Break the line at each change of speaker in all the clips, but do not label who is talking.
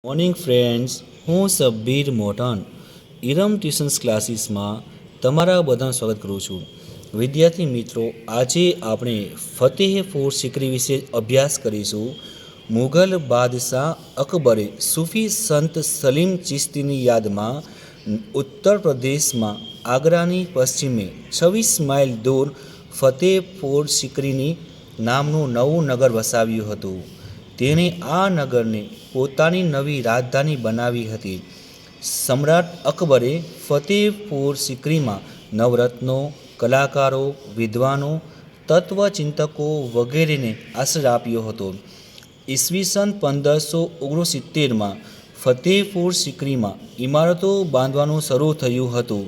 Morning friends, હું Sabbir મોટન ઇરમ tuitions ક્લાસીસમાં તમારા બધાનું સ્વાગત કરું છું. વિદ્યાર્થી મિત્રો, આજે આપણે ફતેહપુર સિકરી વિશે અભ્યાસ કરીશું. મુઘલ બાદશાહ અકબરે સૂફી સંત સલીમ ચિશ્તીની યાદમાં ઉત્તર પ્રદેશમાં આગ્રાની પશ્ચિમે 26 માઇલ દૂર ફતેહપુર સિકરીની નામનું નવું નગર વસાવ્યું હતું. તેણે આ નગરને પોતાની નવી રાજધાની બનાવી હતી. સમ્રાટ અકબરે ફતેહપુર સિકરીમાં નવરત્નો, કલાકારો, વિદ્વાનો, તત્વચિંતકો વગેરેને આશ્રય આપ્યો હતો. ઈસવીસન 1569માં ફતેહપુર સિકરીમાં ઇમારતો બાંધવાનું શરૂ થયું હતું.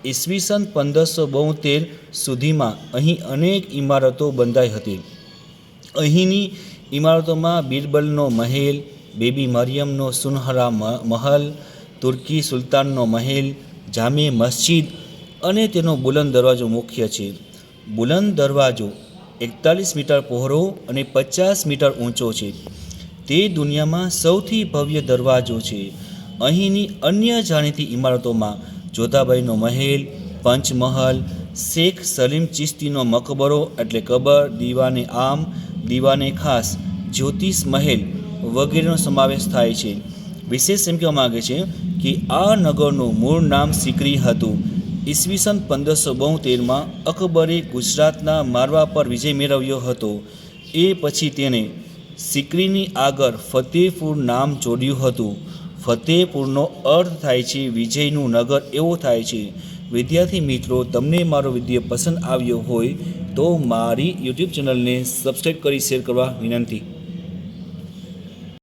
ઈસવીસન 1572 સુધીમાં અહીં અનેક ઇમારતો બંધાઈ હતી. અહીંની ઇમારતોમાં બિરબલનો મહેલ, બેબી મરિયમનો સુનહરા મહલ, તુર્કી સુલતાનનો મહેલ, જામે મસ્જિદ અને તેનો બુલંદ દરવાજો મુખ્ય છે. બુલંદ દરવાજો 41 મીટર પહોળો અને 50 મીટર ઊંચો છે. તે દુનિયામાં સૌથી ભવ્ય દરવાજો છે. અહીંની અન્ય જાણીતી ઇમારતોમાં જોધાબાઈનો મહેલ, પંચમહલ, શેખ સલીમ ચિશ્તીનો મકબરો એટલે કબર, દીવાને આમ, દીવાને ખાસ, જ્યોતિષ મહેલ વગેરેનો સમાવેશ થાય છે. વિશેષ એમ કહેવા માગે છે કે આ નગરનું મૂળ નામ સિકરી હતું. ઈસવીસન 1572માં અકબરે ગુજરાતના મારવા પર વિજય મેળવ્યો હતો. એ પછી તેણે સિકરીની આગળ ફતેહપુર નામ જોડ્યું હતું. ફતેહપુરનો અર્થ થાય છે વિજયનું નગર એવો થાય છે. વિદ્યાર્થી મિત્રો, તમને મારો વિડીયો પસંદ આવ્યો હોય તો મારી યુટ્યુબ ચેનલને સબસ્ક્રાઈબ કરી શેર કરવા વિનંતી.